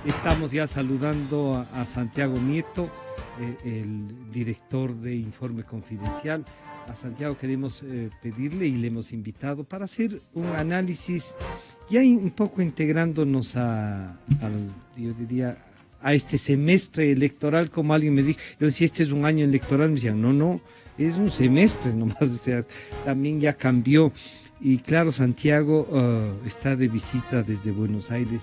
Estamos ya saludando a Santiago Nieto, el director de Informe Confidencial. A Santiago queremos pedirle y le hemos invitado para hacer un análisis, ya un poco integrándonos yo diría, a este semestre electoral, como alguien me dijo. Yo decía, este es un año electoral, me decían, no, es un semestre nomás, o sea, también ya cambió. Y claro, Santiago está de visita desde Buenos Aires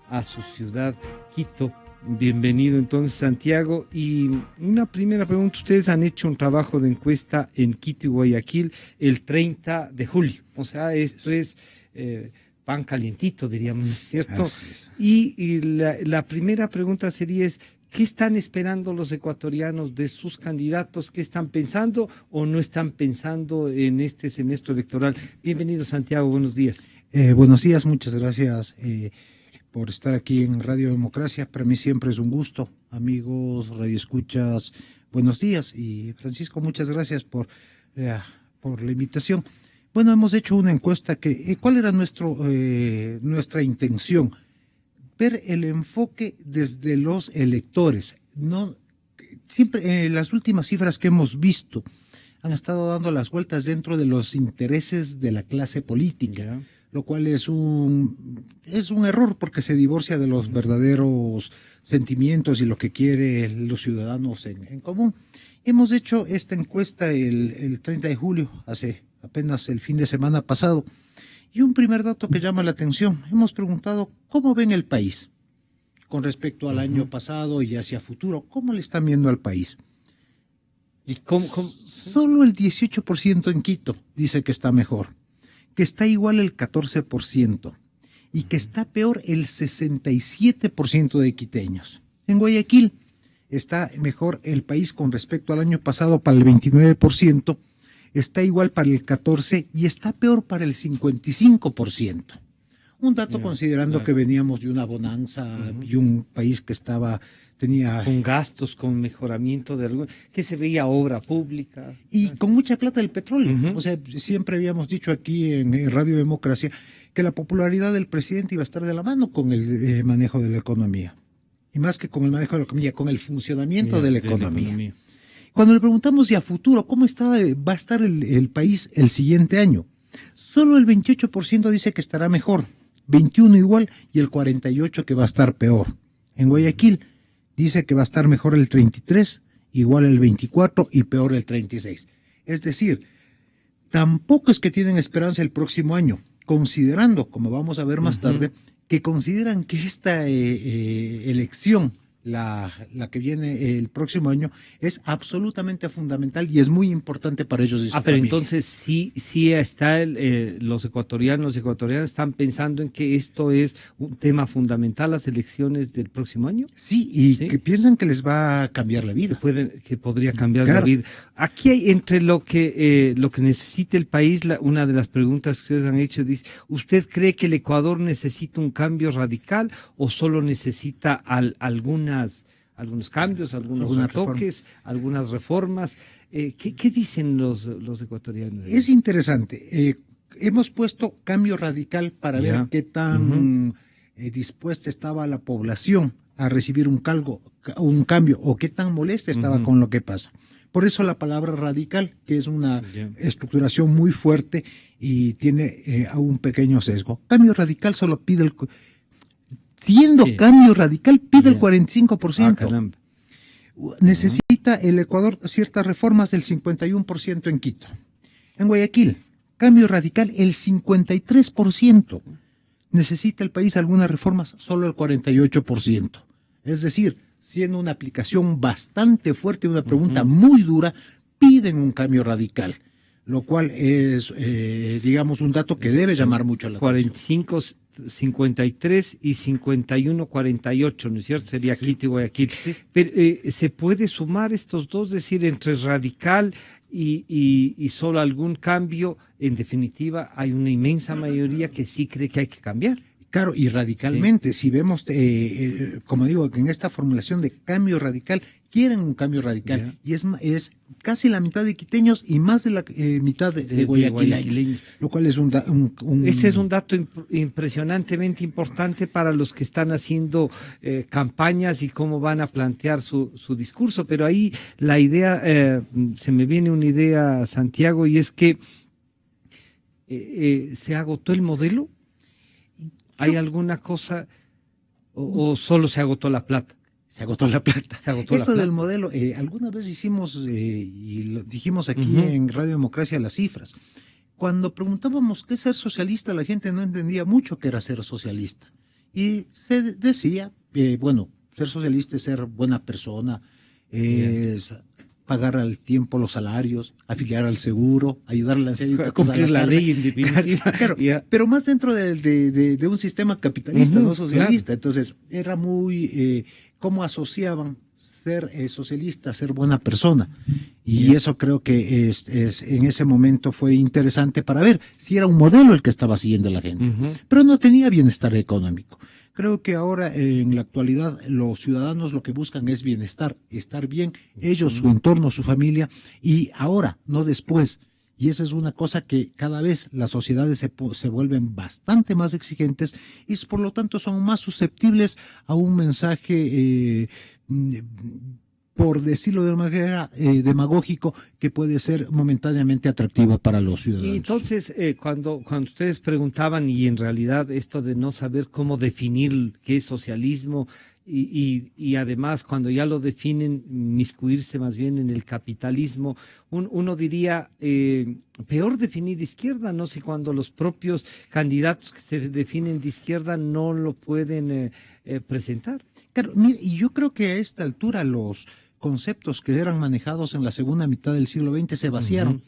a su ciudad, Quito. Bienvenido entonces, Santiago. Y una primera pregunta: ustedes han hecho un trabajo de encuesta en Quito y Guayaquil el 30 de julio, o sea, esto es pan calientito, diríamos, ¿cierto? Y la primera pregunta sería ¿qué están esperando los ecuatorianos de sus candidatos? ¿Qué están pensando o no están pensando en este semestre electoral? Bienvenido, Santiago, buenos días. Buenos días, muchas gracias por estar aquí en Radio Democracia. Para mí siempre es un gusto. Amigos, radioescuchas, buenos días. Y Francisco, muchas gracias por la invitación. Bueno, hemos hecho una encuesta ¿cuál era nuestra intención? Ver el enfoque desde los electores. No, siempre las últimas cifras que hemos visto han estado dando las vueltas dentro de los intereses de la clase política, lo cual es un error porque se divorcia de los verdaderos sentimientos y lo que quieren los ciudadanos en común. Hemos hecho esta encuesta el 30 de julio, hace apenas el fin de semana pasado. Y un primer dato que llama la atención: hemos preguntado cómo ven el país con respecto al año pasado y hacia futuro. ¿Cómo le están viendo al país? ¿Y cómo? Solo el 18% en Quito dice que está mejor, que está igual el 14% y que está peor el 67% de quiteños. En Guayaquil está mejor el país con respecto al año pasado para el 29%, está igual para el 14% y está peor para el 55%. Un dato considerando que veníamos de una bonanza y un país que tenía con gastos, con mejoramiento que se veía obra pública. Y con mucha plata del petróleo. O sea, siempre habíamos dicho aquí en Radio Democracia que la popularidad del presidente iba a estar de la mano con el manejo de la economía. Y más que con el manejo de la economía, con el funcionamiento de la economía. Cuando le preguntamos ya a futuro cómo va a estar el país el siguiente año, solo el 28% dice que estará mejor, 21% igual y el 48% que va a estar peor. En Guayaquil dice que va a estar mejor el 33%, igual el 24% y peor el 36%. Es decir, tampoco es que tienen esperanza el próximo año, considerando, como vamos a ver más tarde, que consideran que esta elección, la que viene el próximo año, es absolutamente fundamental y es muy importante para ellos y su pero familia. Entonces sí está los ecuatorianas están pensando en que esto es un tema fundamental, las elecciones del próximo año. Sí, que piensan que les va a cambiar la vida. Que podría cambiar la vida. Aquí hay entre lo que necesita el país, una de las preguntas que ustedes han hecho dice: ¿usted cree que el Ecuador necesita un cambio radical o solo necesita algunos cambios, algunos retoques, algunas reformas? ¿Qué dicen los ecuatorianos? Es interesante. Hemos puesto cambio radical para ver qué tan dispuesta estaba la población a recibir un cambio o qué tan molesta estaba con lo que pasa. Por eso la palabra radical, que es una estructuración muy fuerte y tiene un pequeño sesgo. Cambio radical solo pide cambio radical pide el 45%. Necesita el Ecuador ciertas reformas del 51% en Quito. En Guayaquil, cambio radical el 53%. Necesita el país algunas reformas solo el 48%. Es decir, siendo una aplicación bastante fuerte, una pregunta muy dura, piden un cambio radical, lo cual es, digamos, un dato que debe llamar mucho la atención. 53 y 51, 48, ¿no es cierto? Sería Quito y Guayaquil. Sí. Pero ¿se puede sumar estos dos? Es decir, entre radical y solo algún cambio, en definitiva, hay una inmensa mayoría que sí cree que hay que cambiar. Claro, y radicalmente, si vemos, como digo, que en esta formulación de cambio radical, quieren un cambio radical, y es casi la mitad de quiteños y más de la mitad de guayaquileños, lo cual es Este es un dato impresionantemente importante para los que están haciendo campañas y cómo van a plantear su discurso, pero ahí la idea, se me viene una idea, Santiago, y es que se agotó el modelo. ¿Hay alguna cosa o solo se agotó la plata? Se agotó la plata. Se agotó Eso la plata. del modelo, alguna vez hicimos, y lo dijimos aquí en Radio Democracia, las cifras. Cuando preguntábamos qué es ser socialista, la gente no entendía mucho qué era ser socialista. Y se decía, bueno, ser socialista es ser buena persona, es pagar al tiempo los salarios, afiliar al seguro, ayudar a la ancianita, cumplir la ley en definitiva. Claro, pero más dentro de un sistema capitalista, no socialista. Claro. Entonces, era muy, cómo asociaban ser socialista, ser buena persona. Y eso creo que en ese momento fue interesante para ver si era un modelo el que estaba siguiendo la gente. Pero no tenía bienestar económico. Creo que ahora, en la actualidad, los ciudadanos lo que buscan es bienestar, estar bien, ellos, su entorno, su familia, y ahora, no después. Y esa es una cosa que cada vez las sociedades se vuelven bastante más exigentes y por lo tanto son más susceptibles a un mensaje, por decirlo de una manera demagógico, que puede ser momentáneamente atractivo para los ciudadanos. Y entonces, cuando ustedes preguntaban, y en realidad esto de no saber cómo definir qué es socialismo, y además cuando ya lo definen, miscuirse más bien en el capitalismo, uno diría, peor definir izquierda, no sé, cuando los propios candidatos que se definen de izquierda no lo pueden presentar. Claro, mire, y yo creo que a esta altura los conceptos que eran manejados en la segunda mitad del siglo XX se vaciaron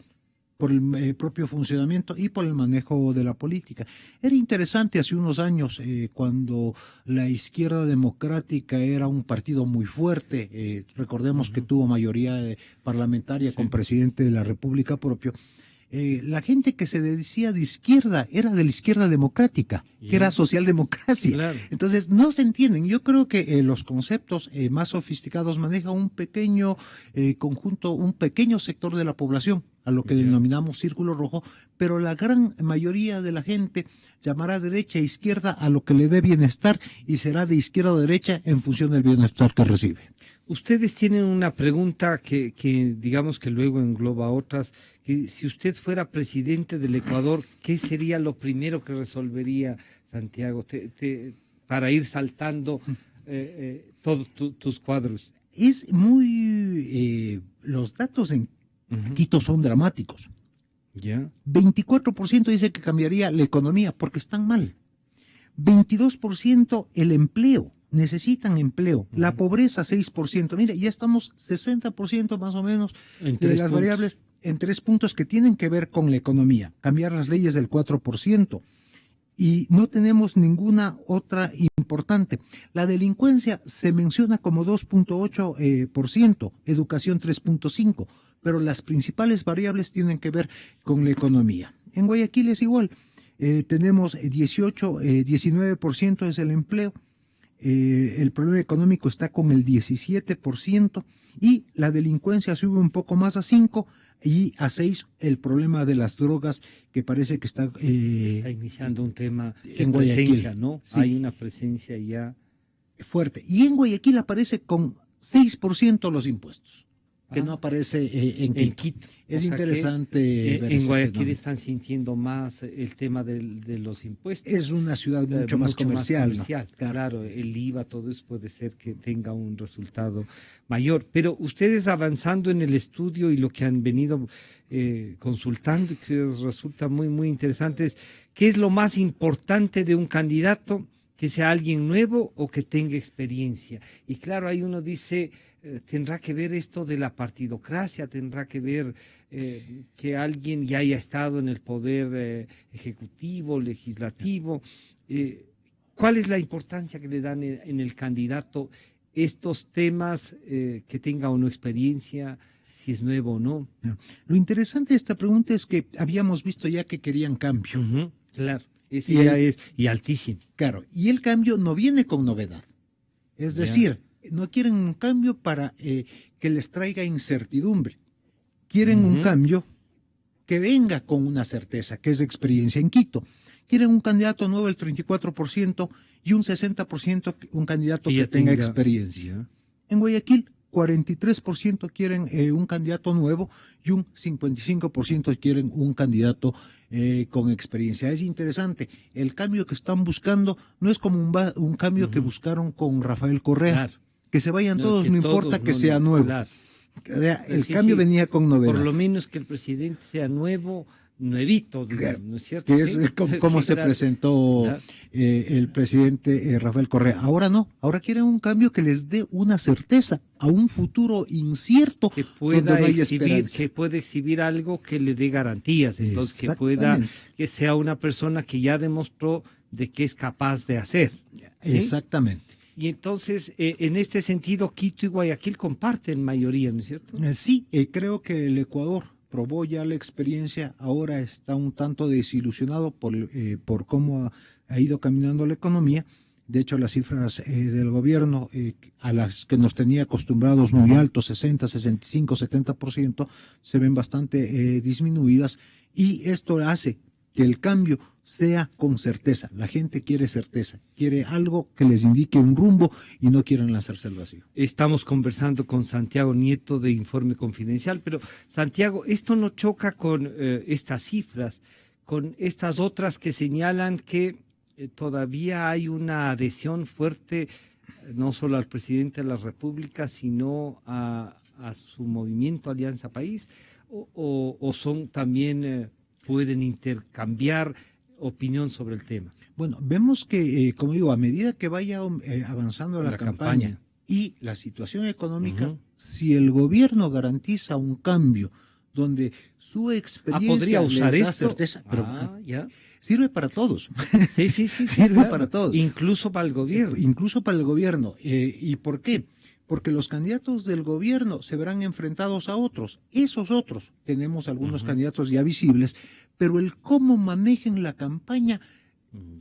por el propio funcionamiento y por el manejo de la política. Era interesante hace unos años, cuando la izquierda democrática era un partido muy fuerte, recordemos que tuvo mayoría parlamentaria con presidente de la República propio. La gente que se decía de izquierda era de la izquierda democrática, que era socialdemocracia. Claro. Entonces, no se entienden. Yo creo que los conceptos más sofisticados maneja un pequeño conjunto, un pequeño sector de la población, a lo que denominamos círculo rojo, pero la gran mayoría de la gente llamará derecha e izquierda a lo que le dé bienestar y será de izquierda o derecha en función del bienestar que recibe. Ustedes tienen una pregunta que digamos que luego engloba otras, que si usted fuera presidente del Ecuador, ¿qué sería lo primero que resolvería, Santiago, para ir saltando todos tus cuadros? Es muy... los datos en Quito son dramáticos. 24% dice que cambiaría la economía porque están mal. 22% el empleo. Necesitan empleo. La pobreza, 6%. Mire, ya estamos 60% más o menos de las variables en 3 puntos que tienen que ver con la economía. Cambiar las leyes del 4%. Y no tenemos ninguna otra importante. La delincuencia se menciona como 2.8%, educación 3.5%, pero las principales variables tienen que ver con la economía. En Guayaquil es igual. Tenemos 19% es el empleo. El problema económico está con el 17% y la delincuencia sube un poco más a 5%, y a 6 el problema de las drogas, que parece que está iniciando un tema de presencia, ¿no? Sí. Hay una presencia ya fuerte. Y en Guayaquil aparece con 6% los impuestos, que no aparece en Quito. Es interesante ver en Guayaquil están sintiendo más el tema de los impuestos. Es una ciudad mucho más comercial. ¿No? Claro, el IVA, todo eso puede ser que tenga un resultado mayor. Pero ustedes avanzando en el estudio y lo que han venido consultando, que resulta muy, muy interesante, es ¿qué es lo más importante de un candidato? Que sea alguien nuevo o que tenga experiencia. Y claro, ahí uno dice, tendrá que ver esto de la partidocracia, tendrá que ver que alguien ya haya estado en el poder ejecutivo, legislativo. ¿Cuál es la importancia que le dan en el candidato estos temas, que tenga o no experiencia, si es nuevo o no? Lo interesante de esta pregunta es que habíamos visto ya que querían cambio. Claro. Ese ya es, y altísimo. Claro, y el cambio no viene con novedad. Es decir, no quieren un cambio para que les traiga incertidumbre. Quieren un cambio que venga con una certeza, que es de experiencia en Quito. Quieren un candidato nuevo del 34% y un 60% un candidato que tenga experiencia. En Guayaquil, 43% quieren un candidato nuevo y un 55% quieren un candidato con experiencia. Es interesante, el cambio que están buscando no es como un cambio que buscaron con Rafael Correa. Claro. Que se vayan todos, no importa que sea nuevo. Claro. El cambio venía con novedad. Por lo menos que el presidente sea nuevo, nuevito, digamos, ¿no es cierto? Que es como se presentó el presidente Rafael Correa. Ahora no, ahora quieren un cambio que les dé una certeza a un futuro incierto, que pueda exhibir algo que le dé garantías, entonces que sea una persona que ya demostró de que es capaz de hacer. ¿Sí? Exactamente. Y entonces, en este sentido, Quito y Guayaquil comparten mayoría, ¿no es cierto? Sí, creo que el Ecuador probó ya la experiencia, ahora está un tanto desilusionado por cómo ha ido caminando la economía. De hecho, las cifras del gobierno, a las que nos tenía acostumbrados muy altos, 60, 65, 70%, se ven bastante disminuidas, y esto hace que el cambio sea con certeza. La gente quiere certeza, quiere algo que les indique un rumbo y no quieren lanzarse al vacío. Estamos conversando con Santiago Nieto de Informe Confidencial, pero Santiago, esto no choca con estas cifras, con estas otras que señalan que todavía hay una adhesión fuerte, no solo al presidente de la República, sino a su movimiento Alianza País, o son también pueden intercambiar opinión sobre el tema. Bueno, vemos que, como digo, a medida que vaya avanzando la campaña y la situación económica, si el gobierno garantiza un cambio donde su experiencia podría usar les da esto, certeza, pero sirve para todos. Sí, sirve claro, para todos. Incluso para el gobierno. Incluso para el gobierno. ¿Y por qué? Porque los candidatos del gobierno se verán enfrentados a otros. Esos otros, tenemos algunos candidatos ya visibles, pero el cómo manejen la campaña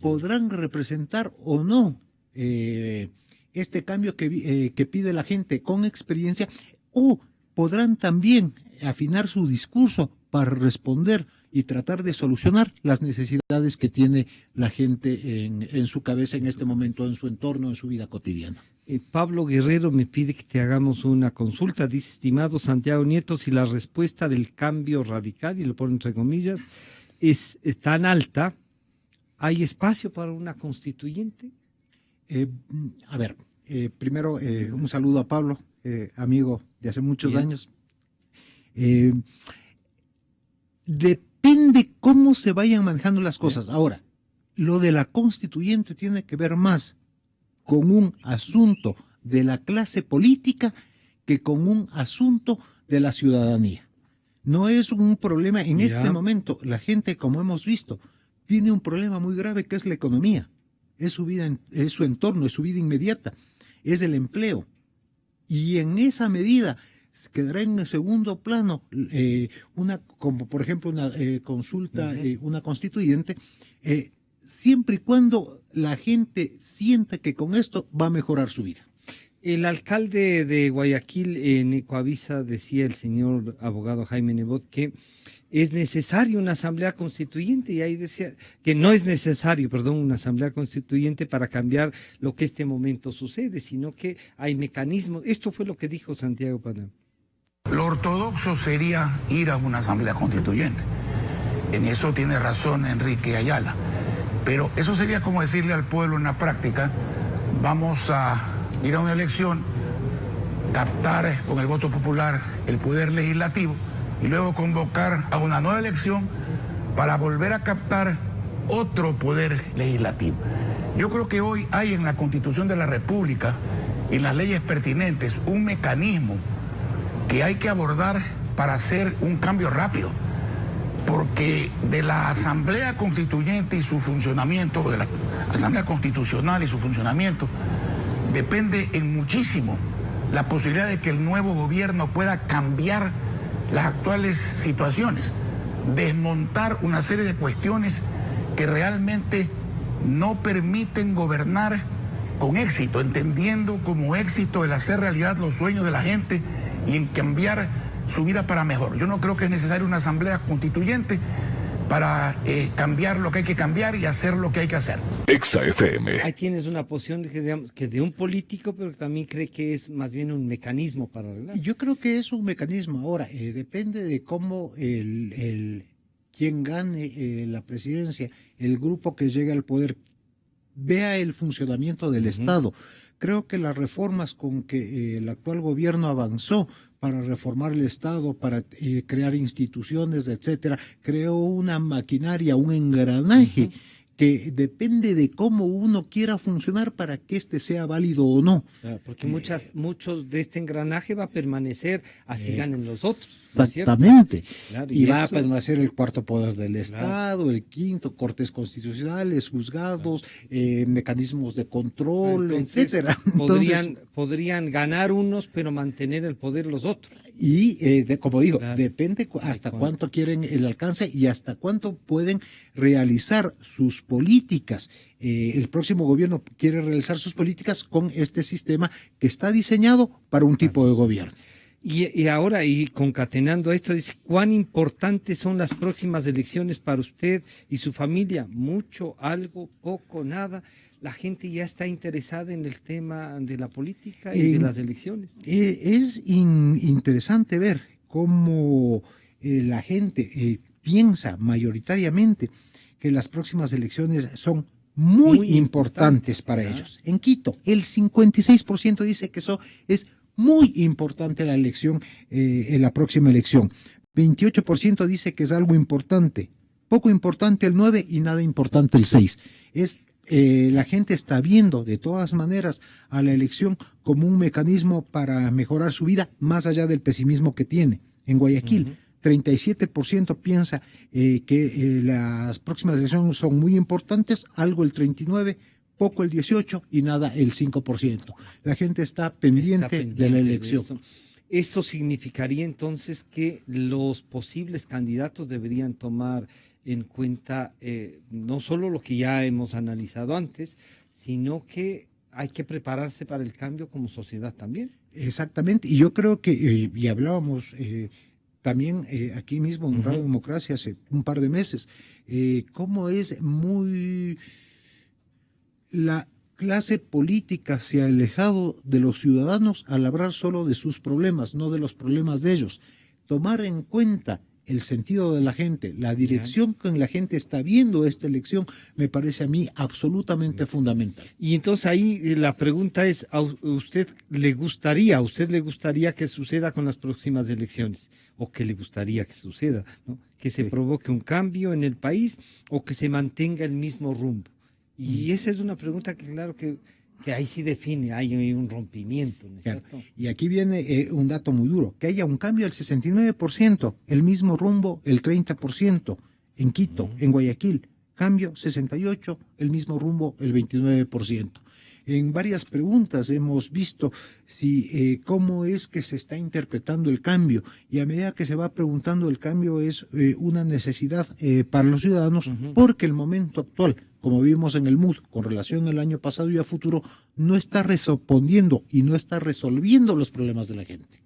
podrán representar o no este cambio que pide la gente con experiencia, o podrán también afinar su discurso para responder y tratar de solucionar las necesidades que tiene la gente en su cabeza en este momento, en su entorno, en su vida cotidiana. Pablo Guerrero me pide que te hagamos una consulta. Dice, estimado Santiago Nieto, si la respuesta del cambio radical, y lo pone entre comillas, es tan alta, ¿hay espacio para una constituyente? Primero un saludo a Pablo, amigo de hace muchos años. Depende cómo se vayan manejando las cosas. Ahora, lo de la constituyente tiene que ver más con un asunto de la clase política que con un asunto de la ciudadanía. No es un problema en este momento. La gente, como hemos visto, tiene un problema muy grave que es la economía. Es su vida, es su entorno, es su vida inmediata, es el empleo. Y en esa medida quedará en segundo plano como por ejemplo una consulta, una constituyente, siempre y cuando la gente sienta que con esto va a mejorar su vida. El alcalde de Guayaquil, en Ecoavisa, decía el señor abogado Jaime Nebot que es necesario una asamblea constituyente, y ahí decía que no es necesario, una asamblea constituyente para cambiar lo que este momento sucede, sino que hay mecanismos. Esto fue lo que dijo Santiago Panam. Lo ortodoxo sería ir a una asamblea constituyente. En eso tiene razón Enrique Ayala. Pero eso sería como decirle al pueblo en la práctica, vamos a ir a una elección, captar con el voto popular el poder legislativo y luego convocar a una nueva elección para volver a captar otro poder legislativo. Yo creo que hoy hay en la Constitución de la República y en las leyes pertinentes un mecanismo que hay que abordar para hacer un cambio rápido. Porque de la Asamblea Constituyente y su funcionamiento, de la Asamblea Constitucional y su funcionamiento, depende en muchísimo la posibilidad de que el nuevo gobierno pueda cambiar las actuales situaciones, desmontar una serie de cuestiones que realmente no permiten gobernar con éxito, entendiendo como éxito el hacer realidad los sueños de la gente y en cambiar su vida para mejor. Yo no creo que es necesaria una asamblea constituyente para cambiar lo que hay que cambiar y hacer lo que hay que hacer. Exa FM. Ahí tienes una posición que de un político, pero que también cree que es más bien un mecanismo para arreglar. Yo creo que es un mecanismo. Ahora, depende de cómo quien gane la presidencia, el grupo que llegue al poder, vea el funcionamiento del Estado. Creo que las reformas con que el actual gobierno avanzó para reformar el Estado, para crear instituciones, etcétera, creó una maquinaria, un engranaje que depende de cómo uno quiera funcionar para que éste sea válido o no. Claro, porque muchos de este engranaje va a permanecer, así ganen los otros. ¿No es cierto? Exactamente. Claro, y va a permanecer el cuarto poder del Estado, el quinto, cortes constitucionales, juzgados, mecanismos de control, etcétera. Podrían ganar unos, pero mantener el poder los otros. Y, como digo, depende hasta cuánto quieren el alcance y hasta cuánto pueden realizar sus políticas. El próximo gobierno quiere realizar sus políticas con este sistema que está diseñado para un tipo de gobierno. Y ahora, y concatenando esto, dice, ¿cuán importantes son las próximas elecciones para usted y su familia? ¿Mucho, algo, poco, nada? La gente ya está interesada en el tema de la política y de las elecciones. Es interesante ver cómo la gente piensa mayoritariamente que las próximas elecciones son muy importantes para ellos. En Quito, el 56% dice que eso es muy importante la elección, en la próxima elección. 28% dice que es algo importante, poco importante el 9% y nada importante el 6%. La gente está viendo de todas maneras a la elección como un mecanismo para mejorar su vida, más allá del pesimismo que tiene. En Guayaquil, 37% piensa que las próximas elecciones son muy importantes, algo el 39%, poco el 18% y nada el 5%. La gente está pendiente de la elección. Esto significaría entonces que los posibles candidatos deberían tomar en cuenta no solo lo que ya hemos analizado antes, sino que hay que prepararse para el cambio como sociedad también. Exactamente, y yo creo que, y hablábamos también aquí mismo en Radio Democracia hace un par de meses, cómo es muy... La clase política se ha alejado de los ciudadanos al hablar solo de sus problemas, no de los problemas de ellos. Tomar en cuenta el sentido de la gente, la dirección que la gente está viendo esta elección, me parece a mí absolutamente fundamental. Y entonces ahí la pregunta es, ¿a usted le gustaría que suceda con las próximas elecciones? ¿O qué le gustaría que suceda? ¿No? ¿Que se provoque un cambio en el país o que se mantenga el mismo rumbo? Y esa es una pregunta que claro que ahí sí define, hay un rompimiento, ¿no es cierto? Y aquí viene un dato muy duro, que haya un cambio del 69%, el mismo rumbo el 30%, en Quito, en Guayaquil, cambio 68%, el mismo rumbo el 29%. En varias preguntas hemos visto cómo es que se está interpretando el cambio, y a medida que se va preguntando el cambio es una necesidad para los ciudadanos, porque el momento actual, como vimos en el MUD, con relación al año pasado y a futuro, no está respondiendo y no está resolviendo los problemas de la gente.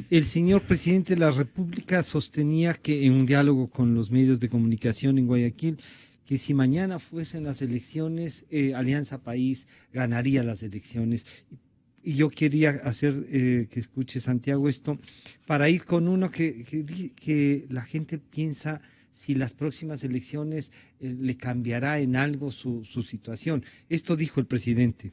El señor presidente de la República sostenía que en un diálogo con los medios de comunicación en Guayaquil, que si mañana fuesen las elecciones, Alianza País ganaría las elecciones. Y yo quería hacer que escuche Santiago esto, para ir con uno que la gente piensa si las próximas elecciones le cambiará en algo su situación. Esto dijo el presidente.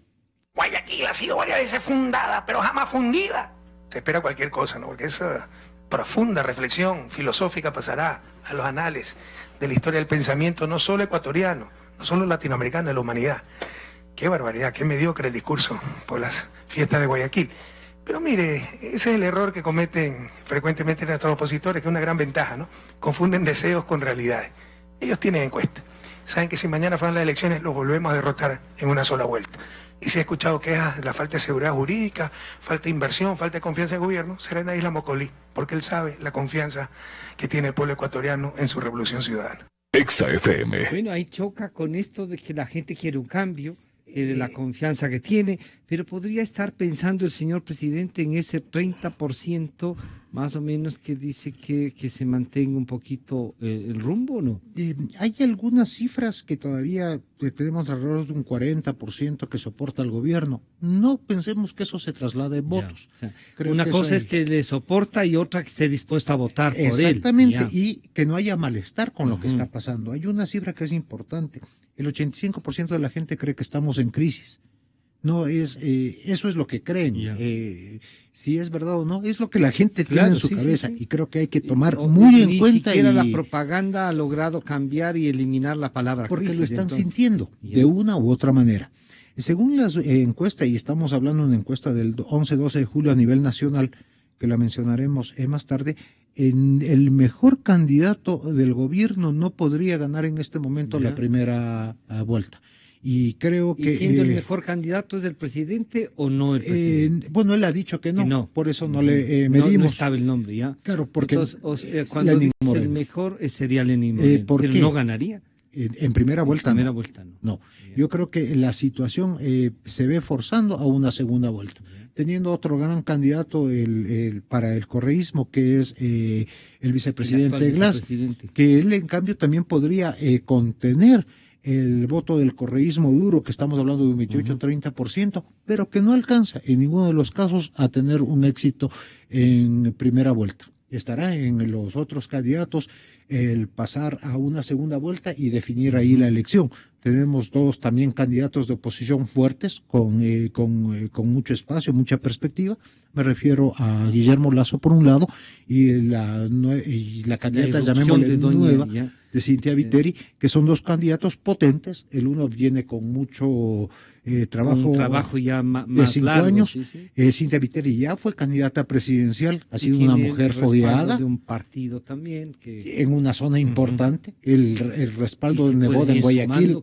Guayaquil ha sido varias veces fundada, pero jamás fundida. Se espera cualquier cosa, ¿no? Porque esa profunda reflexión filosófica pasará a los anales de la historia del pensamiento, no solo ecuatoriano, no solo latinoamericano, de la humanidad. Qué barbaridad, qué mediocre el discurso por las fiestas de Guayaquil. Pero mire, ese es el error que cometen frecuentemente nuestros opositores, que es una gran ventaja, ¿no? Confunden deseos con realidades. Ellos tienen encuesta. Saben que si mañana fueran las elecciones, los volvemos a derrotar en una sola vuelta. Y si he escuchado quejas de la falta de seguridad jurídica, falta de inversión, falta de confianza en el gobierno, será en la isla Mocolí, porque él sabe la confianza que tiene el pueblo ecuatoriano en su revolución ciudadana. Exa FM. Bueno, ahí choca con esto de que la gente quiere un cambio, de la confianza que tiene, pero podría estar pensando el señor presidente en ese 30% más o menos que dice que se mantenga un poquito el rumbo, ¿o no? Hay algunas cifras que todavía tenemos alrededor de un 40% que soporta el gobierno. No pensemos que eso se traslade en votos. Ya, o sea, una cosa es que le soporta y otra que esté dispuesto a votar por él. Exactamente, y que no haya malestar con lo que está pasando. Hay una cifra que es importante. El 85% de la gente cree que estamos en crisis. No es, eso es lo que creen. Si es verdad o no, es lo que la gente tiene en su cabeza. Sí. Y creo que hay que tomar muy en cuenta. Ni siquiera la propaganda ha logrado cambiar y eliminar la palabra porque crisis. Lo están sintiendo de una u otra manera. Según la encuesta, y estamos hablando de una encuesta del 11-12 de julio a nivel nacional, que la mencionaremos más tarde, el mejor candidato del gobierno no podría ganar en este momento la primera vuelta. Y creo que... ¿Y siendo el mejor candidato es el presidente o no el presidente? Bueno, él ha dicho que no, por eso no le medimos. No estaba el nombre ya. Claro, porque... Entonces, cuando dice el mejor pero no ganaría. En primera vuelta no. Yo creo que la situación se ve forzando a una segunda vuelta. Teniendo otro gran candidato para el correísmo, que es el vicepresidente Glass, que él en cambio también podría contener el voto del correísmo duro, que estamos hablando de un 28-30%, pero que no alcanza en ninguno de los casos a tener un éxito en primera vuelta. Estará en los otros candidatos el pasar a una segunda vuelta y definir ahí la elección. Tenemos todos también candidatos de oposición fuertes, con mucho espacio, mucha perspectiva. Me refiero a Guillermo Lasso por un lado y la candidata, llamémosle nueva, de Cynthia Viteri, que son dos candidatos potentes. El uno viene con mucho trabajo. Un trabajo ya más de 5 largo, años. Sí. Cynthia Viteri ya fue candidata presidencial, ha sido una mujer fogueada. De un partido también. En una zona importante. El respaldo de Neboda en Guayaquil.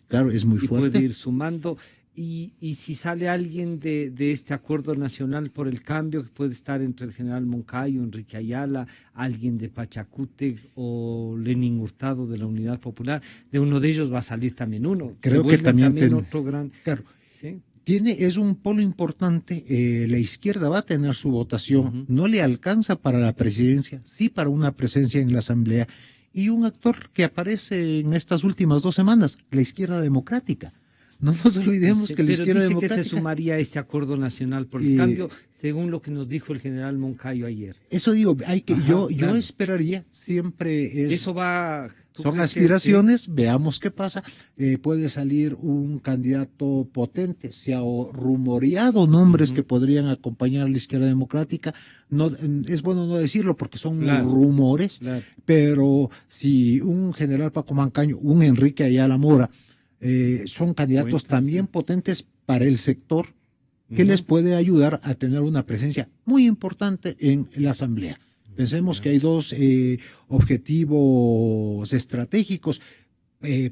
Claro, es muy fuerte. Puede ir sumando. Y si sale alguien de este acuerdo nacional por el cambio, que puede estar entre el general Moncayo, Enrique Ayala, alguien de Pachacútec o Lenin Hurtado de la Unidad Popular, de uno de ellos va a salir también uno. Creo que también otro gran... Claro. ¿Sí? Es un polo importante, la izquierda va a tener su votación, no le alcanza para la presidencia, sí para una presencia en la Asamblea, y un actor que aparece en estas últimas 2 semanas, la izquierda democrática. No nos olvidemos que la izquierda democrática... que se sumaría a este acuerdo nacional por el cambio, según lo que nos dijo el general Moncayo ayer. Eso digo, yo esperaría, siempre es... Eso va... Son aspiraciones, veamos qué pasa. Puede salir un candidato potente, se ha rumoreado nombres que podrían acompañar a la izquierda democrática. No, es bueno no decirlo porque son rumores, pero si un general Paco Moncayo, un Enrique Ayala Mora, son candidatos también potentes para el sector, que les puede ayudar a tener una presencia muy importante en la Asamblea. Pensemos que hay 2 objetivos estratégicos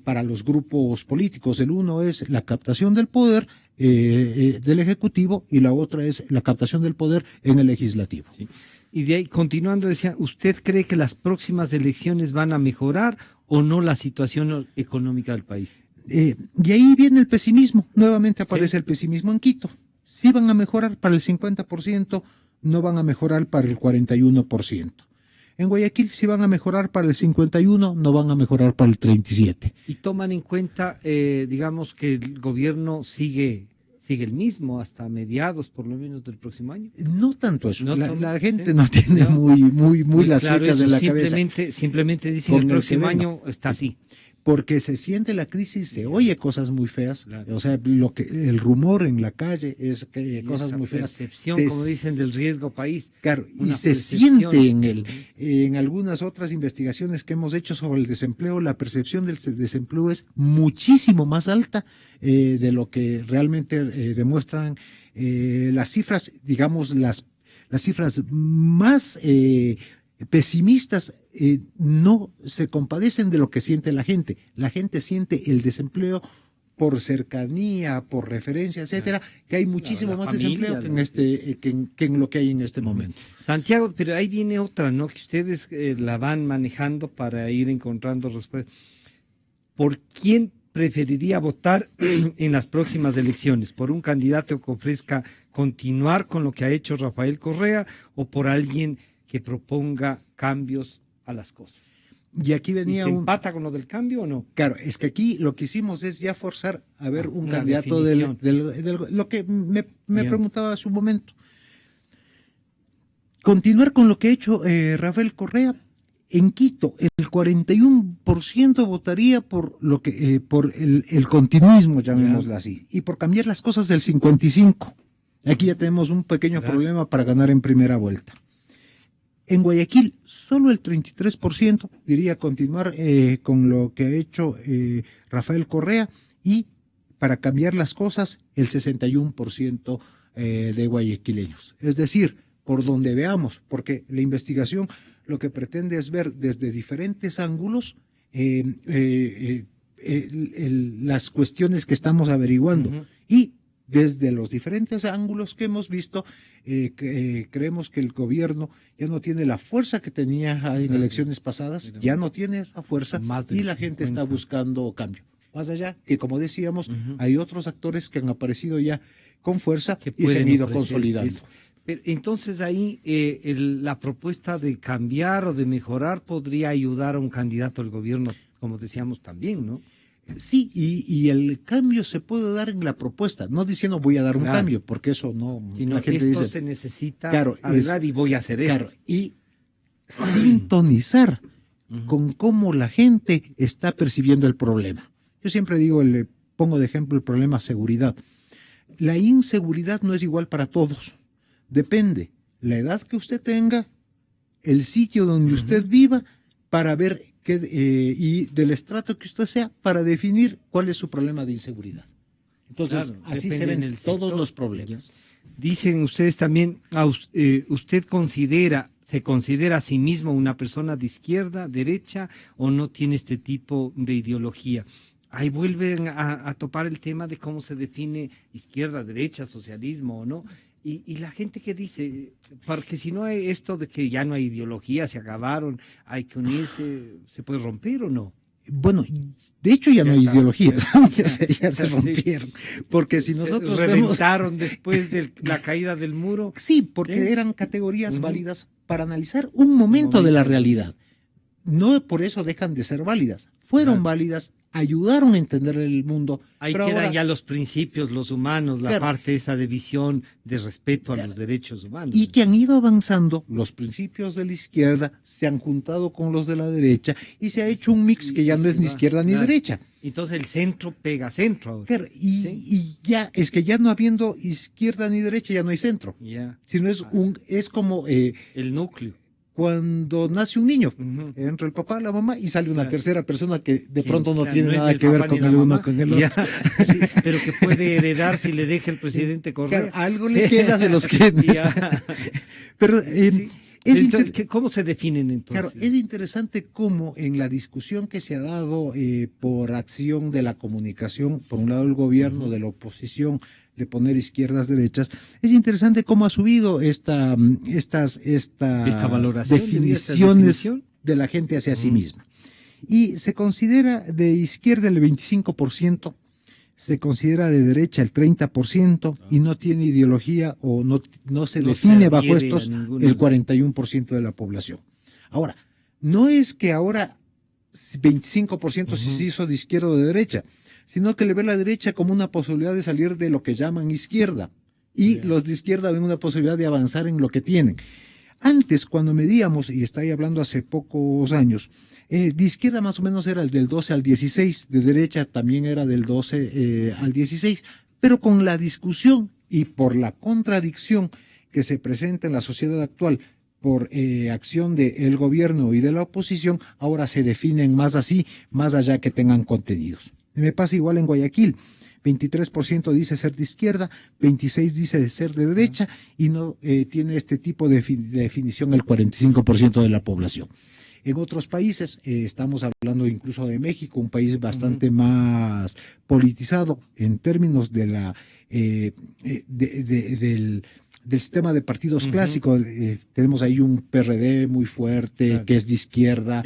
para los grupos políticos. El uno es la captación del poder del Ejecutivo y la otra es la captación del poder en el Legislativo. Sí. Y de ahí, continuando, decía, ¿usted cree que las próximas elecciones van a mejorar o no la situación económica del país? Y ahí viene el pesimismo. Nuevamente aparece el pesimismo en Quito. Sí van a mejorar para el 50%, no van a mejorar para el 41%. En Guayaquil sí van a mejorar para el 51%, no van a mejorar para el 37%. Y toman en cuenta, digamos, que el gobierno sigue el mismo hasta mediados, por lo menos, del próximo año. No tanto eso. La gente no tiene muy las fechas en la cabeza. Simplemente dicen que el próximo año está así. Porque se siente la crisis, se oye cosas muy feas, o sea, el rumor en la calle es que cosas muy feas. Percepción, como dicen, del riesgo país. Claro, y se siente en algunas otras investigaciones que hemos hecho sobre el desempleo, la percepción del desempleo es muchísimo más alta de lo que realmente demuestran las cifras, digamos, las cifras más pesimistas no se compadecen de lo que siente la gente. La gente siente el desempleo por cercanía, por referencia, etcétera, que hay muchísimo más desempleo que en lo que hay en este momento. Santiago, pero ahí viene otra, ¿no? Que ustedes la van manejando para ir encontrando respuestas. ¿Por quién preferiría votar en las próximas elecciones? ¿Por un candidato que ofrezca continuar con lo que ha hecho Rafael Correa o por alguien que proponga cambios a las cosas? Y aquí venía ¿Y se empata con lo del cambio o no? Claro, es que aquí lo que hicimos es ya forzar a ver un candidato lo que me preguntaba hace un momento. Continuar con lo que ha hecho Rafael Correa. En Quito, el 41% votaría por lo que por el continuismo, llamémoslo así, y por cambiar las cosas del 55%. Aquí ya tenemos un pequeño problema para ganar en primera vuelta. En Guayaquil, solo el 33% diría continuar con lo que ha hecho Rafael Correa, y para cambiar las cosas, el 61% de guayaquileños. Es decir, por donde veamos, porque la investigación lo que pretende es ver desde diferentes ángulos las cuestiones que estamos averiguando. Y desde los diferentes ángulos que hemos visto, creemos que el gobierno ya no tiene la fuerza que tenía en elecciones pasadas, ya no tiene esa fuerza, y la gente está buscando cambio. Más allá, que como decíamos, hay otros actores que han aparecido ya con fuerza y se han ido consolidando. Pero entonces ahí la propuesta de cambiar o de mejorar podría ayudar a un candidato al gobierno, como decíamos también, ¿no? Sí, y el cambio se puede dar en la propuesta, no diciendo voy a dar un cambio, porque eso no. Sino la gente esto dice, se necesita arreglar y voy a hacer eso. Y sintonizar con cómo la gente está percibiendo el problema. Yo siempre digo, le pongo de ejemplo el problema seguridad. La inseguridad no es igual para todos. Depende la edad que usted tenga, el sitio donde usted viva, para ver y del estrato que usted sea, para definir cuál es su problema de inseguridad. Entonces, así se ven todos los problemas. Dicen ustedes también, ¿usted se considera a sí mismo una persona de izquierda, derecha, o no tiene este tipo de ideología? Ahí vuelven a topar el tema de cómo se define izquierda, derecha, socialismo o no. Y la gente que dice, porque si no hay esto de que ya no hay ideología, se acabaron, hay que unirse, ¿se puede romper o no? Bueno, de hecho ya no hay ideologías, ya se rompieron, porque si nosotros reventaron después de la caída del muro. Sí, porque eran categorías válidas para analizar un momento de la realidad. No por eso dejan de ser válidas, fueron válidas, ayudaron a entender el mundo. Ahí quedan ya los principios, los humanos, la parte esa de visión, de respeto a los derechos humanos. Y que han ido avanzando, los principios de la izquierda se han juntado con los de la derecha y se ha hecho un mix que ya no es ni izquierda ni derecha. Entonces el centro pega centro ahora. Y ya, es que ya no habiendo izquierda ni derecha, ya no hay centro. Sino es como el núcleo. Cuando nace un niño, entra el papá, la mamá, y sale una tercera persona que de pronto no tiene nada que ver con el uno con el otro. Sí, pero que puede heredar si le deja el presidente Correa. Algo le queda de los que... Pero ¿cómo se definen entonces? Claro, es interesante cómo en la discusión que se ha dado por acción de la comunicación, por un lado el gobierno, de la oposición, de poner izquierdas, derechas, es interesante cómo ha subido estas definiciones de la gente hacia sí misma. Y se considera de izquierda el 25%, se considera de derecha el 30%, y no tiene ideología o no se define bajo estos el 41% de la población. Ahora, no es que ahora 25% se hizo de izquierda o de derecha, sino que le ve la derecha como una posibilidad de salir de lo que llaman izquierda, y los de izquierda ven una posibilidad de avanzar en lo que tienen. Antes, cuando medíamos, y estoy hablando hace pocos años, de izquierda más o menos era el del 12 al 16, de derecha también era del 12 al 16, pero con la discusión y por la contradicción que se presenta en la sociedad actual por acción del gobierno y de la oposición, ahora se definen más así, más allá que tengan contenidos. Me pasa igual en Guayaquil. 23% dice ser de izquierda, 26% dice de ser de derecha, y no tiene este tipo de definición el 45% de la población. En otros países, estamos hablando incluso de México, un país bastante más politizado en términos de la del sistema de partidos clásico. Tenemos ahí un PRD muy fuerte, que es de izquierda,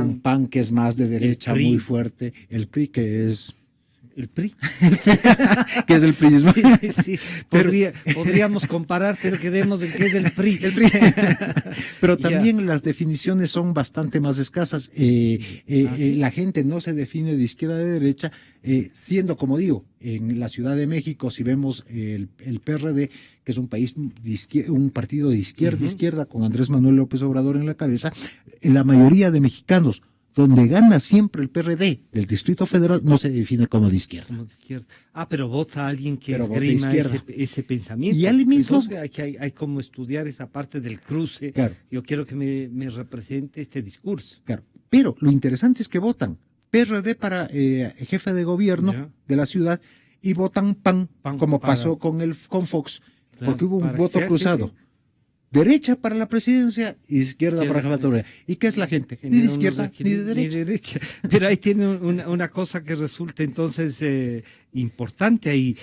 un PAN que es más de derecha, muy fuerte, el PRI que es... El PRI. Que es el PRIismo. Sí. Podríamos comparar, pero quedemos en que es el PRI. El PRI. Pero también las definiciones son bastante más escasas. La gente no se define de izquierda a de derecha, siendo, como digo, en la Ciudad de México, si vemos el PRD, que es un país un partido de izquierda, con Andrés Manuel López Obrador en la cabeza, la mayoría de mexicanos, donde gana siempre el PRD del Distrito Federal, no se define como de izquierda. Pero vota alguien que esgrima ese pensamiento. Y él mismo... Entonces hay como estudiar esa parte del cruce. Claro. Yo quiero que me represente este discurso. Claro. Pero lo interesante es que votan PRD para jefe de gobierno de la ciudad y votan PAN como pasó con Fox, porque hubo un voto cruzado. Derecha para la presidencia, izquierda para la jefatura. ¿Y qué es la gente? Ni de izquierda ni de derecha. Pero ahí tiene una cosa que resulta entonces importante ahí.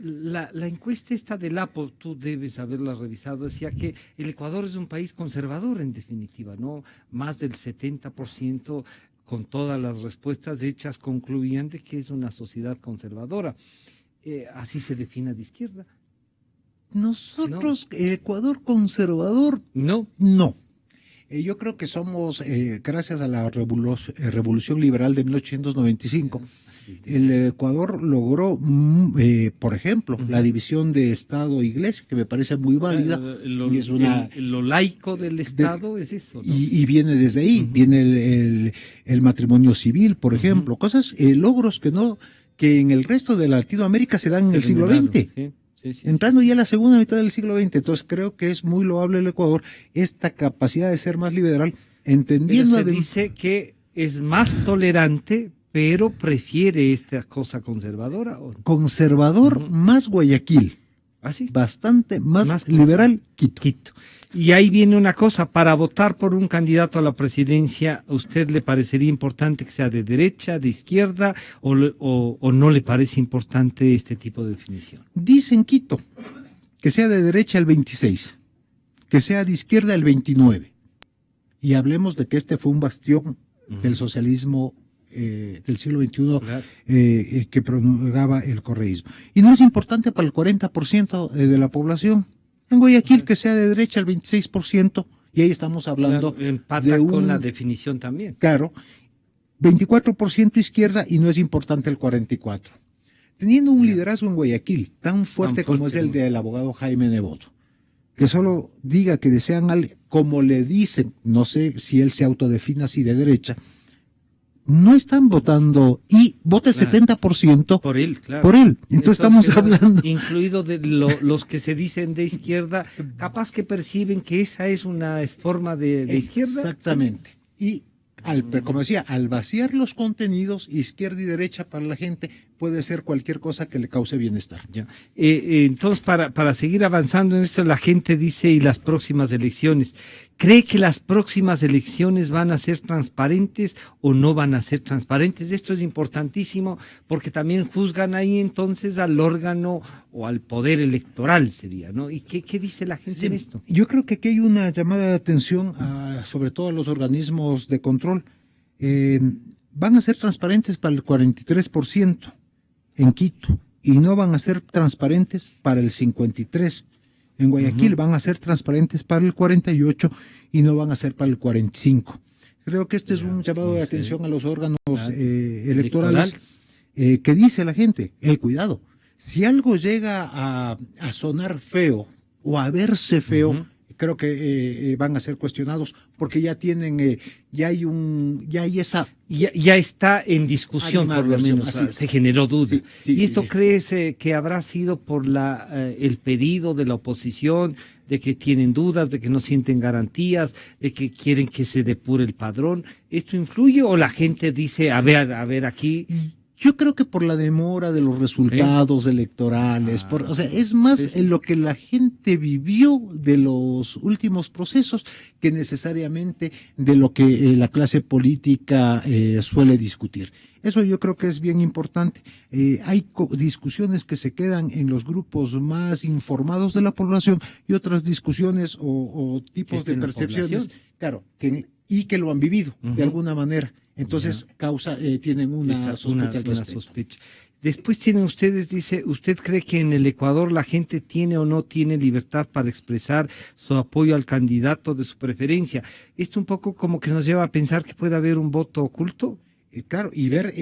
La encuesta esta del APO, tú debes haberla revisado, decía que el Ecuador es un país conservador en definitiva, ¿no? Más del 70% con todas las respuestas hechas concluían de que es una sociedad conservadora. Así se define de izquierda. Nosotros, el Ecuador conservador, no. Yo creo que somos, gracias a la Revolución Liberal de 1895, el Ecuador logró, por ejemplo, la división de Estado e Iglesia, que me parece muy válida. Lo laico del Estado es eso, ¿no? Y viene desde ahí, viene el matrimonio civil, por ejemplo, cosas, logros que en el resto de Latinoamérica se dan en el siglo XX. Sí. Entrando ya a la segunda mitad del siglo XX, entonces creo que es muy loable el Ecuador, esta capacidad de ser más liberal, entendiendo... Pero se dice que es más tolerante, pero prefiere esta cosa conservadora. Conservador más Guayaquil. ¿Ah, sí? Bastante más liberal Quito. Y ahí viene una cosa, para votar por un candidato a la presidencia, ¿a usted le parecería importante que sea de derecha, de izquierda, o no le parece importante este tipo de definición? Dice en Quito que sea de derecha el 26, que sea de izquierda el 29. Y hablemos de que este fue un bastión del socialismo del siglo XXI, claro, que promulgaba el correísmo. Y no es importante para el 40% de la población. En Guayaquil, que sea de derecha el 26%, y ahí estamos hablando, claro, empata con la definición también. Claro, 24% izquierda, y no es importante el 44%. Teniendo un liderazgo en Guayaquil tan fuerte como es el del abogado Jaime Nebot, que solo diga que desean algo, como le dicen, no sé si él se autodefina así de derecha, no están votando, y vota el 70% por él, claro. Por él. Entonces estamos hablando. Incluido de los que se dicen de izquierda, capaz que perciben que esa es una forma de izquierda. Exactamente. Y como decía, al vaciar los contenidos, izquierda y derecha para la gente puede ser cualquier cosa que le cause bienestar. Ya. Entonces, para seguir avanzando en esto, la gente dice, y las próximas elecciones, ¿cree que las próximas elecciones van a ser transparentes o no van a ser transparentes? Esto es importantísimo porque también juzgan ahí entonces al órgano o al poder electoral, sería, ¿no? ¿Y qué dice la gente en esto? Yo creo que aquí hay una llamada de atención sobre todo a los organismos de control. Van a ser transparentes para el 43% en Quito y no van a ser transparentes para el 53%. En Guayaquil van a ser transparentes para el 48% y no van a ser para el 45%. Creo que este es un llamado de atención a los órganos electorales que dice la gente, cuidado, si algo llega a sonar feo o a verse feo, creo que van a ser cuestionados porque ya tienen, ya hay esa... Ya está en discusión, por lo menos, se generó duda. ¿Y esto crees que habrá sido por el pedido de la oposición, de que tienen dudas, de que no sienten garantías, de que quieren que se depure el padrón? ¿Esto influye o la gente dice, a ver aquí... Yo creo que por la demora de los resultados electorales, o sea, es más en lo que la gente vivió de los últimos procesos que necesariamente de lo que la clase política suele discutir. Eso yo creo que es bien importante. Hay discusiones que se quedan en los grupos más informados de la población y otras discusiones o tipos de percepciones, claro, que lo han vivido de alguna manera. Entonces tienen una sospecha al respecto. Después tienen ustedes, dice, ¿usted cree que en el Ecuador la gente tiene o no tiene libertad para expresar su apoyo al candidato de su preferencia? Esto un poco como que nos lleva a pensar que puede haber un voto oculto. Claro, y ver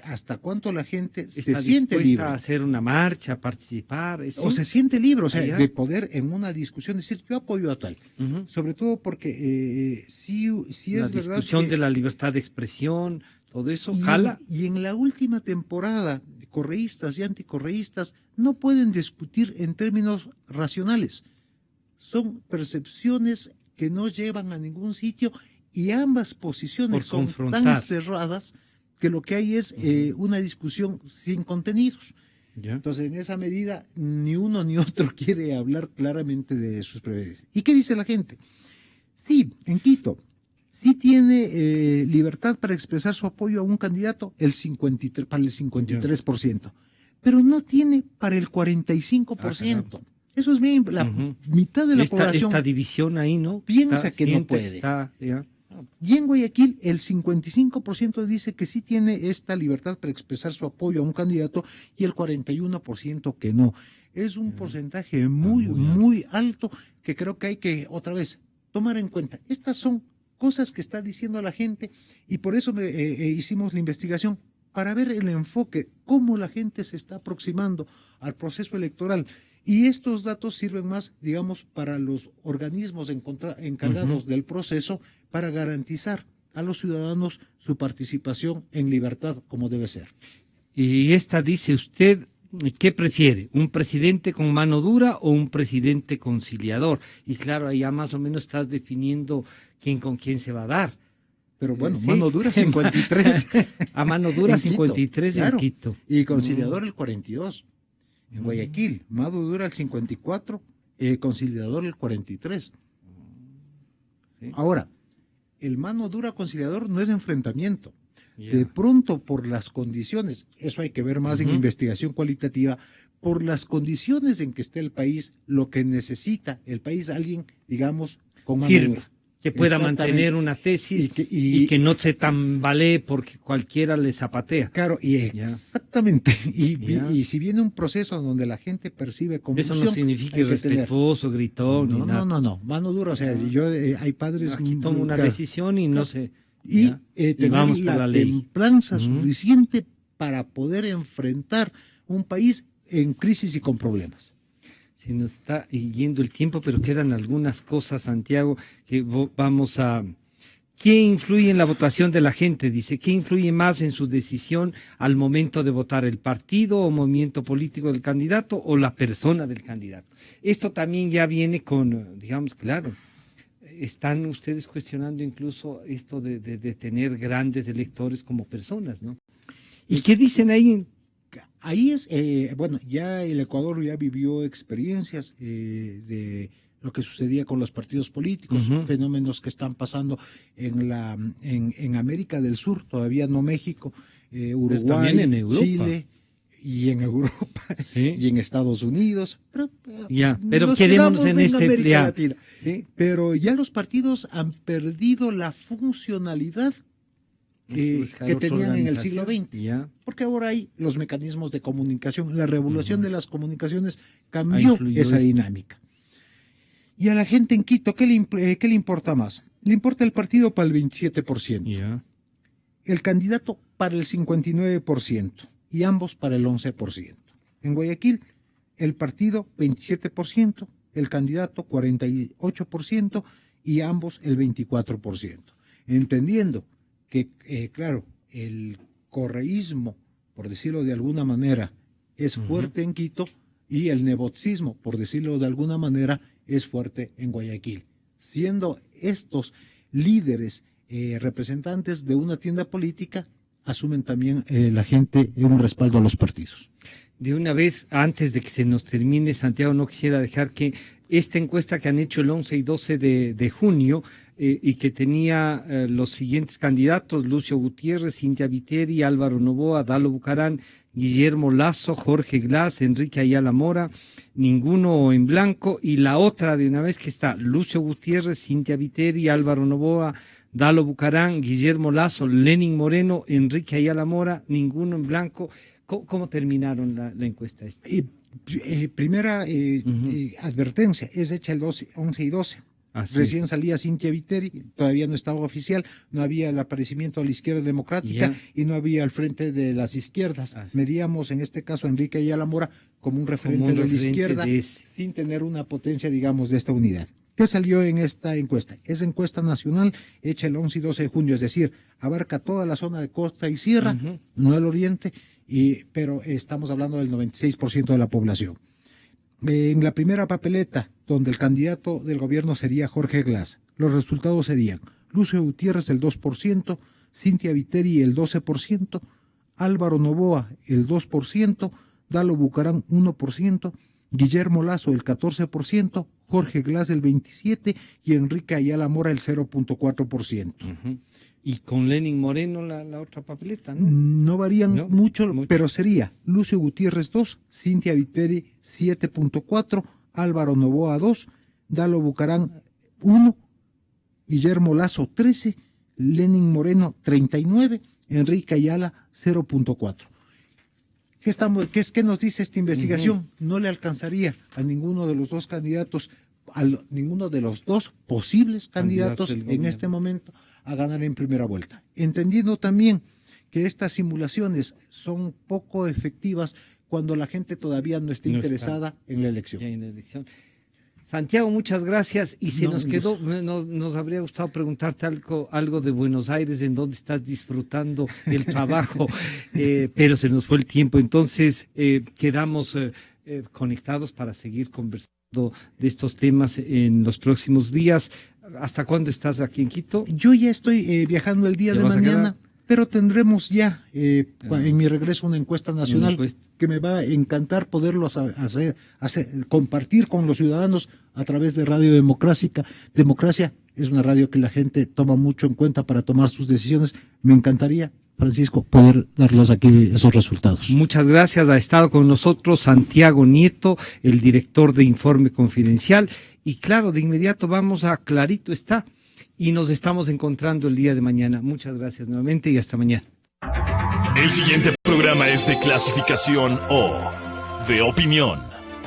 hasta cuánto la gente se siente libre a hacer una marcha, a participar. ¿sí? O se siente libre, o sea, de poder en una discusión decir, yo apoyo a tal. Sobre todo porque sí es verdad. La discusión de la libertad de expresión, todo eso jala. Y en la última temporada, correístas y anticorreístas no pueden discutir en términos racionales. Son percepciones que no llevan a ningún sitio. Y ambas posiciones son tan cerradas que lo que hay es una discusión sin contenidos. Entonces, en esa medida, ni uno ni otro quiere hablar claramente de sus preferencias. ¿Y qué dice la gente? Sí, en Quito, sí tiene libertad para expresar su apoyo a un candidato para el 53%, pero no tiene para el 45%. Eso es bien, la mitad de la población. Esta división ahí, ¿no? Piensa que no puede. Y en Guayaquil el 55% dice que sí tiene esta libertad para expresar su apoyo a un candidato y el 41% que no. Es un porcentaje muy alto que creo que hay que otra vez tomar en cuenta. Estas son cosas que está diciendo la gente y por eso hicimos la investigación para ver el enfoque, cómo la gente se está aproximando al proceso electoral. Y estos datos sirven más, digamos, para los organismos encargados del proceso para garantizar a los ciudadanos su participación en libertad como debe ser. Y esta dice usted, ¿qué prefiere? ¿Un presidente con mano dura o un presidente conciliador? Y claro, ahí ya más o menos estás definiendo quién con quién se va a dar. Pero bueno, sí. Mano dura 53. A mano dura 53 claro. En Quito. Y conciliador el 42. En Guayaquil, mano dura el 54, conciliador el 43. ¿Sí? Ahora, el mano dura conciliador no es enfrentamiento. De pronto, por las condiciones, eso hay que ver más en investigación cualitativa, por las condiciones en que esté el país, lo que necesita el país, alguien, digamos, con mano dura. Que pueda mantener una tesis y que no se tambalee porque cualquiera le zapatea. Claro, exactamente. Y si viene un proceso donde la gente percibe confusión... Eso no significa irrespetuoso, gritón, ni nada. No, mano dura. O sea, hay padres... Aquí tomo una decisión y no sé. Y tener la templanza suficiente para poder enfrentar un país en crisis y con problemas. Se nos está yendo el tiempo, pero quedan algunas cosas, Santiago, que vamos a... ¿Qué influye en la votación de la gente? Dice, ¿qué influye más en su decisión al momento de votar? ¿El partido o movimiento político del candidato o la persona del candidato? Esto también ya viene con, digamos, claro, están ustedes cuestionando incluso esto de tener grandes electores como personas, ¿no? ¿Y qué dicen ahí? Ahí es, bueno, ya el Ecuador ya vivió experiencias de lo que sucedía con los partidos políticos, fenómenos que están pasando en América del Sur, todavía no México, Uruguay, en Europa. Chile y en Europa y en Estados Unidos. Pero quedémonos en América Latina. ¿Sí? Pero ya los partidos han perdido la funcionalidad que tenían en el siglo XX, porque ahora hay los mecanismos de comunicación, la revolución de las comunicaciones cambió esa dinámica. Y a la gente en Quito, ¿qué le importa más? Le importa el partido para el 27%, el candidato para el 59% y ambos para el 11%. En Guayaquil, el partido 27%, el candidato 48% y ambos el 24%. Entendiendo que, claro, el correísmo, por decirlo de alguna manera, es fuerte en Quito y el nebotzismo, por decirlo de alguna manera, es fuerte en Guayaquil. Siendo estos líderes representantes de una tienda política asumen también la gente un respaldo a los partidos. De una vez, antes de que se nos termine, Santiago, no quisiera dejar que esta encuesta que han hecho el 11 y 12 de junio y que tenía los siguientes candidatos: Lucio Gutiérrez, Cintia Viteri, Álvaro Noboa, Dalo Bucarán, Guillermo Lasso, Jorge Glass, Enrique Ayala Mora, ninguno en blanco, y la otra de una vez que está Lucio Gutiérrez, Cintia Viteri, Álvaro Noboa, Dalo Bucarán, Guillermo Lasso, Lenin Moreno, Enrique Ayala Mora, ninguno en blanco. ¿Cómo terminaron la encuesta esta? Primera advertencia, es hecha el 11 y 12. Recién salía Cintia Viteri, todavía no estaba oficial, no había el aparecimiento de la izquierda democrática y no había el frente de las izquierdas. Medíamos en este caso a Enrique Ayala Mora como un referente de la izquierda, sin tener una potencia, digamos, de esta unidad. ¿Qué salió en esta encuesta? Es encuesta nacional hecha el 11 y 12 de junio, es decir, abarca toda la zona de costa y sierra, no el oriente, pero estamos hablando del 96% de la población. En la primera papeleta, donde el candidato del gobierno sería Jorge Glass, los resultados serían Lucio Gutiérrez el 2%, Cintia Viteri el 12%, Álvaro Noboa el 2%, Dalo Bucarán 1%, Guillermo Lasso el 14%, Jorge Glass el 27% y Enrique Ayala Mora el 0.4%. Y con Lenin Moreno la otra papeleta, ¿no? No varían mucho, pero sería Lucio Gutiérrez 2, Cintia Viteri 7.4, Álvaro Noboa 2, Dalo Bucarán 1, Guillermo Lasso 13, Lenin Moreno 39, Enrique Ayala 0.4. ¿Qué nos dice esta investigación? No le alcanzaría a ninguno de los dos candidatos, ninguno de los dos posibles candidatos en este momento a ganar en primera vuelta. Entendiendo también que estas simulaciones son poco efectivas cuando la gente todavía no está interesada en la elección. Santiago, muchas gracias. Y nos habría gustado preguntarte algo de Buenos Aires, en dónde estás disfrutando el trabajo, pero se nos fue el tiempo. Entonces, quedamos conectados para seguir conversando de estos temas en los próximos días. ¿Hasta cuándo estás aquí en Quito? Yo ya estoy viajando el día de mañana, pero tendremos ya en mi regreso una encuesta nacional que me va a encantar poderlo compartir con los ciudadanos a través de Radio Democracia. Democracia es una radio que la gente toma mucho en cuenta para tomar sus decisiones. Me encantaría, Francisco, poder darles aquí esos resultados. Muchas gracias. Ha estado con nosotros Santiago Nieto, el director de Informe Confidencial. Y claro, de inmediato vamos a Clarito Está y nos estamos encontrando el día de mañana. Muchas gracias nuevamente y hasta mañana. El siguiente programa es de clasificación O, de opinión.